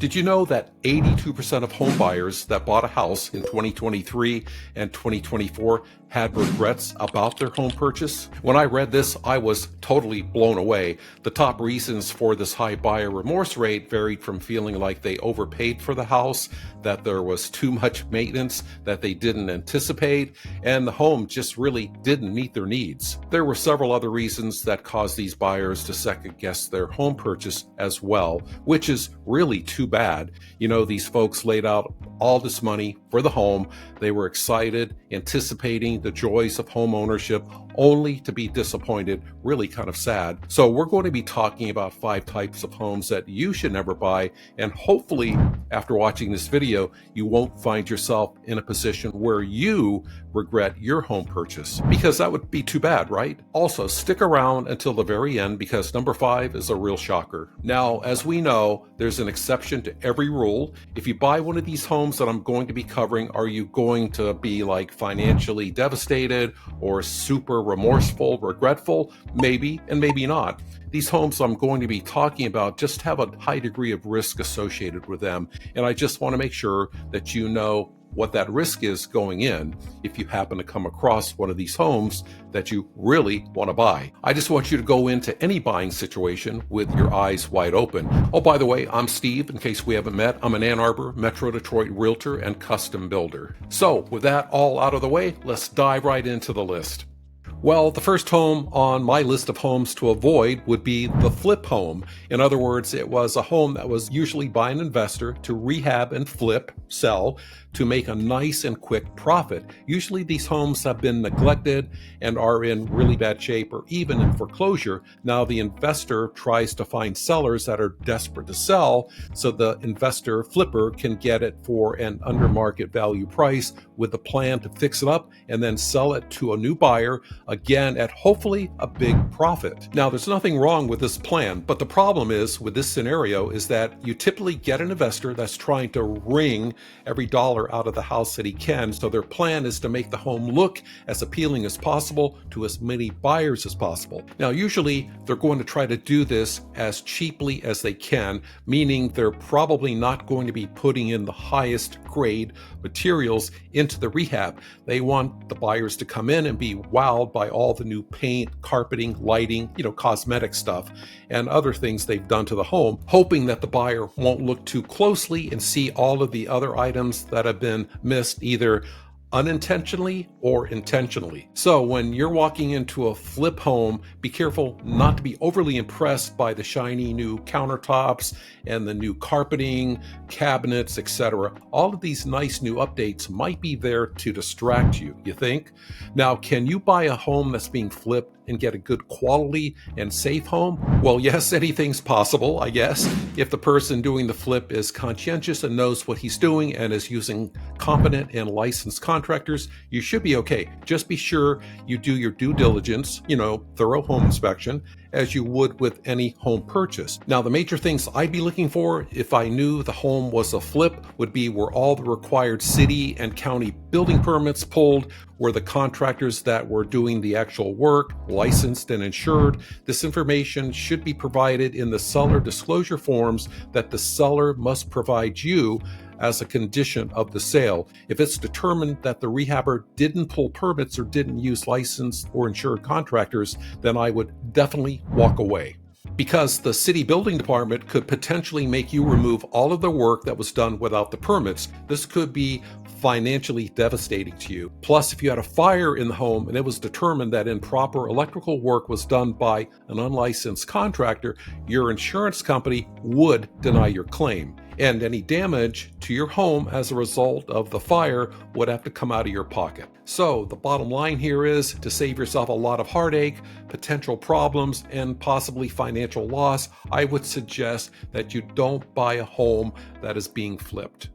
Did you know that 82% of home buyers that bought a house in 2023 and 2024 had regrets about their home purchase? When I read this, I was totally blown away. The top reasons for this high buyer remorse rate varied from feeling like they overpaid for the house, that there was too much maintenance that they didn't anticipate, and the home just really didn't meet their needs. There were several other reasons that caused these buyers to second guess their home purchase as well, which is really too bad. You know, these folks laid out all this money for the home. They were excited, anticipating the joys of home ownership, only to be disappointed, really kind of sad. So we're going to be talking about 5 types of homes that you should never buy, and hopefully after watching this video, you won't find yourself in a position where you regret your home purchase, because that would be too bad, right? Also, stick around until the very end, because number 5 is a real shocker. Now, as we know, there's an exception to every rule. If you buy one of these homes that I'm going to be covering, are you going to be like financially devastated or super remorseful, regretful? Maybe, and maybe not. These homes I'm going to be talking about just have a high degree of risk associated with them, and I just want to make sure that you know what that risk is going in if you happen to come across one of these homes that you really want to buy. I just want you to go into any buying situation with your eyes wide open. Oh, by the way, I'm Steve, in case we haven't met. I'm an Ann Arbor, Metro Detroit realtor and custom builder. So with that all out of the way, let's dive right into the list. Well, the first home on my list of homes to avoid would be the flip home. In other words, it was a home that was usually by an investor to rehab and flip, sell, to make a nice and quick profit. Usually these homes have been neglected and are in really bad shape or even in foreclosure. Now the investor tries to find sellers that are desperate to sell, so the investor flipper can get it for an under market value price with a plan to fix it up and then sell it to a new buyer, again at hopefully a big profit. Now there's nothing wrong with this plan, but the problem is with this scenario is that you typically get an investor that's trying to wring every dollar out of the house that he can. So their plan is to make the home look as appealing as possible to as many buyers as possible. Now, usually they're going to try to do this as cheaply as they can, meaning they're probably not going to be putting in the highest grade materials into the rehab. They want the buyers to come in and be wowed by all the new paint, carpeting, lighting, cosmetic stuff, and other things they've done to the home, hoping that the buyer won't look too closely and see all of the other items that have been missed either unintentionally or intentionally. So when you're walking into a flip home, be careful not to be overly impressed by the shiny new countertops and the new carpeting, cabinets, etc. All of these nice new updates might be there to distract you, you think? Now, can you buy a home that's being flipped and get a good quality and safe home? Well, yes, anything's possible, I guess. If the person doing the flip is conscientious and knows what he's doing and is using competent and licensed contractors, you should be okay. Just be sure you do your due diligence, thorough home inspection, as you would with any home purchase. Now, the major things I'd be looking for if I knew the home was a flip would be were all the required city and county building permits pulled, were the contractors that were doing the actual work licensed and insured. This information should be provided in the seller disclosure forms that the seller must provide you as a condition of the sale. If it's determined that the rehabber didn't pull permits or didn't use licensed or insured contractors, then I would definitely walk away, because the city building department could potentially make you remove all of the work that was done without the permits. This could be financially devastating to you. Plus, if you had a fire in the home and it was determined that improper electrical work was done by an unlicensed contractor, your insurance company would deny your claim. And any damage to your home as a result of the fire would have to come out of your pocket. So the bottom line here is to save yourself a lot of heartache, potential problems, and possibly financial loss, I would suggest that you don't buy a home that is being flipped.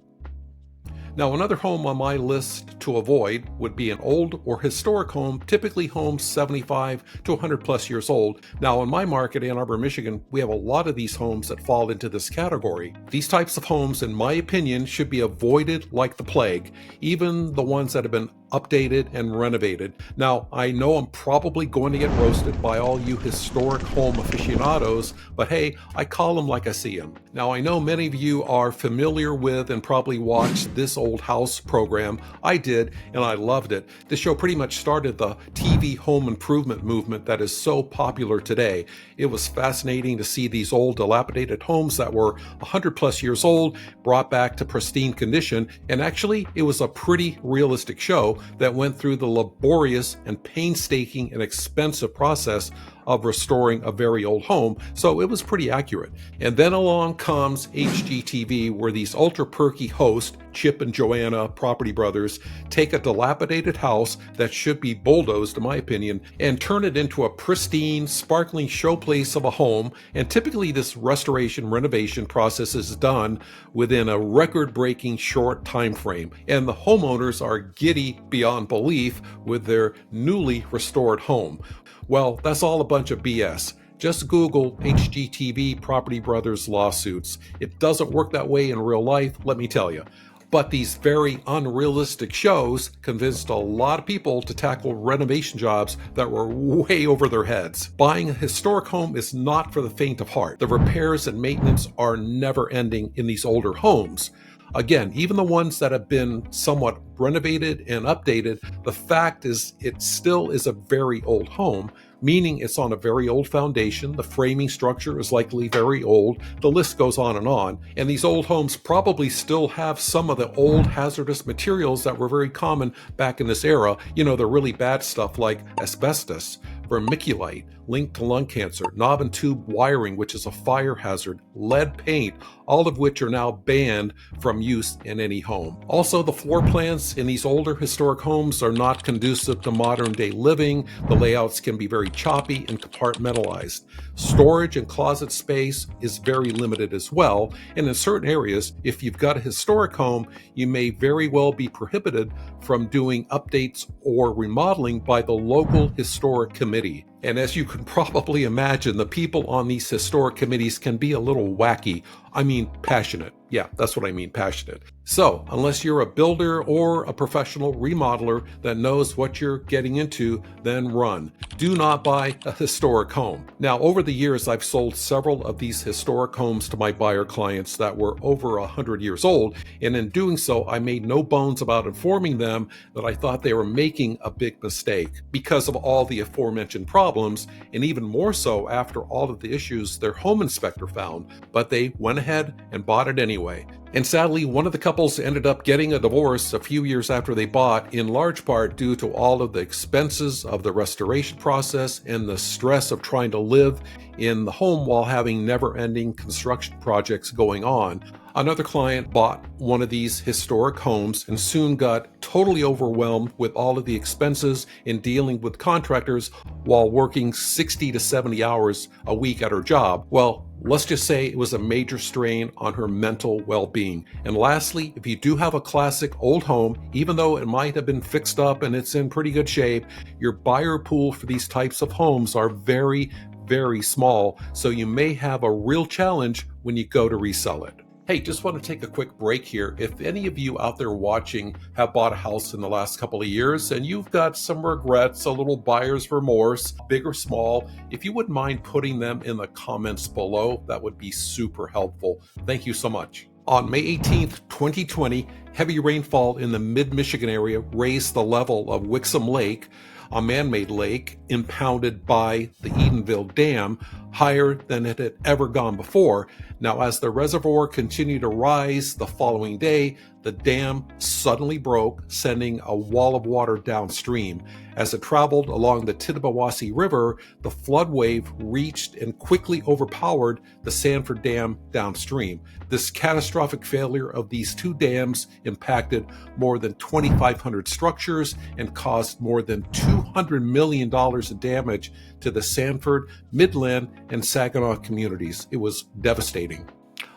Now, another home on my list to avoid would be an old or historic home, typically homes 75 to 100 plus years old. Now, in my market, Ann Arbor, Michigan, we have a lot of these homes that fall into this category. These types of homes, in my opinion, should be avoided like the plague. Even the ones that have been updated, and renovated. Now, I know I'm probably going to get roasted by all you historic home aficionados, but hey, I call them like I see them. Now, I know many of you are familiar with and probably watched This Old House program. I did, and I loved it. This show pretty much started the TV home improvement movement that is so popular today. It was fascinating to see these old dilapidated homes that were 100 plus years old brought back to pristine condition, and actually it was a pretty realistic show that went through the laborious and painstaking and expensive process of restoring a very old home, so it was pretty accurate. And then along comes HGTV, where these ultra perky hosts, Chip and Joanna, Property Brothers, take a dilapidated house that should be bulldozed, in my opinion, and turn it into a pristine, sparkling showplace of a home. And typically this restoration renovation process is done within a record-breaking short time frame, and the homeowners are giddy beyond belief with their newly restored home. Well, that's all a bunch of BS. Just Google HGTV Property Brothers lawsuits. It doesn't work that way in real life, let me tell you. But these very unrealistic shows convinced a lot of people to tackle renovation jobs that were way over their heads. Buying a historic home is not for the faint of heart. The repairs and maintenance are never ending in these older homes. Again, even the ones that have been somewhat renovated and updated, the fact is it still is a very old home, meaning it's on a very old foundation. The framing structure is likely very old. The list goes on. And these old homes probably still have some of the old hazardous materials that were very common back in this era. You know, the really bad stuff like asbestos, vermiculite, linked to lung cancer, knob and tube wiring, which is a fire hazard, lead paint, all of which are now banned from use in any home. Also, the floor plans in these older historic homes are not conducive to modern day living. The layouts can be very choppy and compartmentalized. Storage and closet space is very limited as well. And in certain areas, if you've got a historic home, you may very well be prohibited from doing updates or remodeling by the local historic committee. And as you can probably imagine, the people on these historic committees can be a little wacky. I mean, passionate. Yeah, that's what I mean, passionate. So, unless you're a builder or a professional remodeler that knows what you're getting into, then run. Do not buy a historic home. Now, over the years, I've sold several of these historic homes to my buyer clients that were over 100 years old, and in doing so, I made no bones about informing them that I thought they were making a big mistake because of all the aforementioned problems, and even more so after all of the issues their home inspector found, but they went ahead and bought it anyway. And sadly, one of the couples ended up getting a divorce a few years after they bought, in large part due to all of the expenses of the restoration process and the stress of trying to live in the home while having never-ending construction projects going on. Another client bought one of these historic homes and soon got totally overwhelmed with all of the expenses in dealing with contractors while working 60 to 70 hours a week at her job. Well, let's just say it was a major strain on her mental well-being. And lastly, if you do have a classic old home, even though it might have been fixed up and it's in pretty good shape, your buyer pool for these types of homes are very, very small. So you may have a real challenge when you go to resell it. Hey, just want to take a quick break here. If any of you out there watching have bought a house in the last couple of years and you've got some regrets, a little buyer's remorse, big or small, if you wouldn't mind putting them in the comments below, that would be super helpful. Thank you so much. On May 18th, 2020, heavy rainfall in the mid-Michigan area raised the level of Wixom Lake, a man-made lake impounded by the Edenville Dam, higher than it had ever gone before. Now, as the reservoir continued to rise the following day, the dam suddenly broke, sending a wall of water downstream. As it traveled along the Tittabawassee River, the flood wave reached and quickly overpowered the Sanford Dam downstream. This catastrophic failure of these two dams impacted more than 2,500 structures and caused more than $200 million in damage to the Sanford, Midland, and Saginaw communities. It was devastating.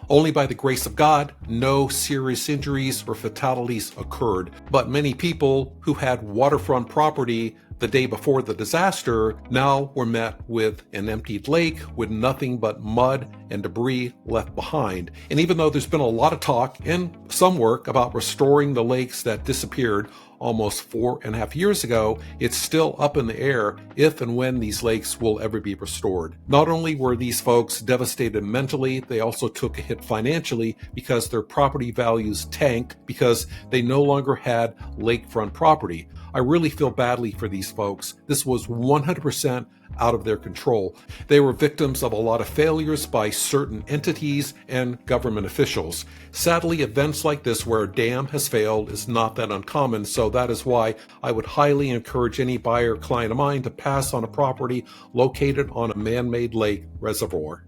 Only by the grace of God, no serious injuries or fatalities occurred, but many people who had waterfront property the day before the disaster now were met with an emptied lake with nothing but mud and debris left behind. And even though there's been a lot of talk and some work about restoring the lakes that disappeared, almost 4.5 years ago, it's still up in the air if and when these lakes will ever be restored. Not only were these folks devastated mentally, they also took a hit financially because their property values tanked because they no longer had lakefront property. I really feel badly for these folks. This was 100% out of their control. They were victims of a lot of failures by certain entities and government officials. Sadly, events like this where a dam has failed is not that uncommon, so that is why I would highly encourage any buyer or client of mine to pass on a property located on a man-made lake reservoir.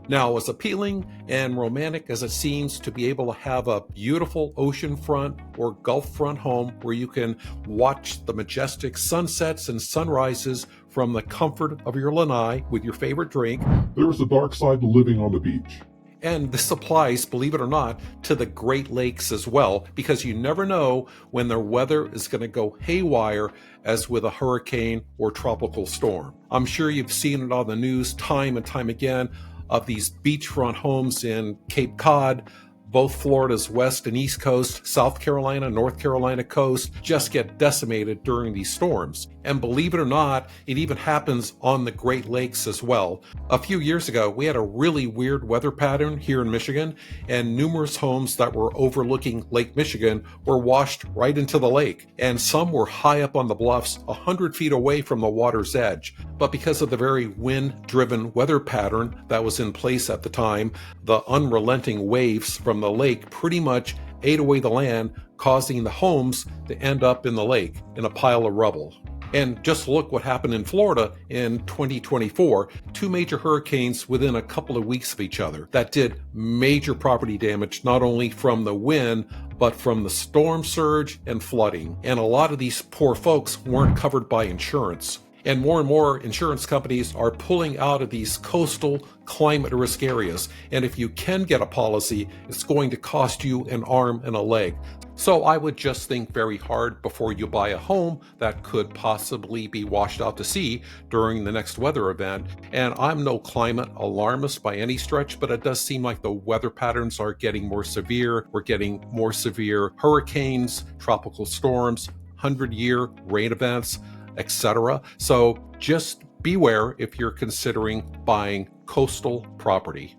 Now, as appealing and romantic as it seems to be able to have a beautiful oceanfront or Gulf-front home where you can watch the majestic sunsets and sunrises from the comfort of your lanai with your favorite drink, there is a dark side to living on the beach. And this applies, believe it or not, to the Great Lakes as well, because you never know when their weather is going to go haywire, as with a hurricane or tropical storm. I'm sure you've seen it on the news time and time again of these beachfront homes in Cape Cod. Both Florida's west and east coast, South Carolina, North Carolina coast just get decimated during these storms. And believe it or not, it even happens on the Great Lakes as well. A few years ago, we had a really weird weather pattern here in Michigan, and numerous homes that were overlooking Lake Michigan were washed right into the lake. And some were high up on the bluffs, 100 feet away from the water's edge. But because of the very wind-driven weather pattern that was in place at the time, the unrelenting waves from the lake pretty much ate away the land, causing the homes to end up in the lake in a pile of rubble. And just look what happened in Florida in 2024, 2 major hurricanes within a couple of weeks of each other that did major property damage, not only from the wind, but from the storm surge and flooding. And a lot of these poor folks weren't covered by insurance. And more insurance companies are pulling out of these coastal climate risk areas. And if you can get a policy, it's going to cost you an arm and a leg. So I would just think very hard before you buy a home that could possibly be washed out to sea during the next weather event. And I'm no climate alarmist by any stretch, but it does seem like the weather patterns are getting more severe. We're getting more severe hurricanes, tropical storms, 100-year rain events, etc. So just beware if you're considering buying coastal property.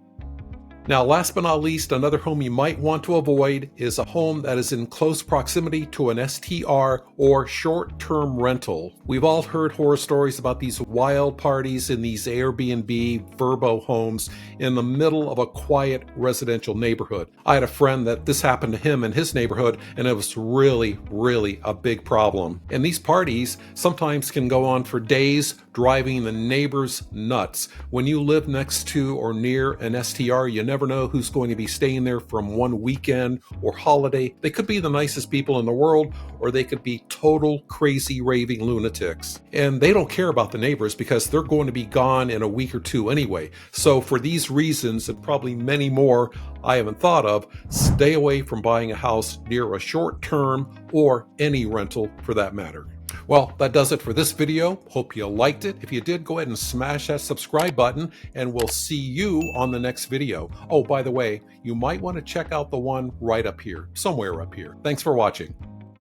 Now, last but not least, another home you might want to avoid is a home that is in close proximity to an STR or short-term rental. We've all heard horror stories about these wild parties in these Airbnb Verbo homes in the middle of a quiet residential neighborhood. I had a friend that this happened to him in his neighborhood, and it was really a big problem. And these parties sometimes can go on for days, driving the neighbors nuts. When you live next to or near an STR, you never know who's going to be staying there from one weekend or holiday. They could be the nicest people in the world, or they could be total crazy raving lunatics. And they don't care about the neighbors because they're going to be gone in a week or two anyway. So for these reasons, and probably many more I haven't thought of, stay away from buying a house near a short-term or any rental for that matter. Well, that does it for this video. Hope you liked it. If you did, go ahead and smash that subscribe button, and we'll see you on the next video. Oh, by the way, you might want to check out the one right up here, somewhere up here. Thanks for watching.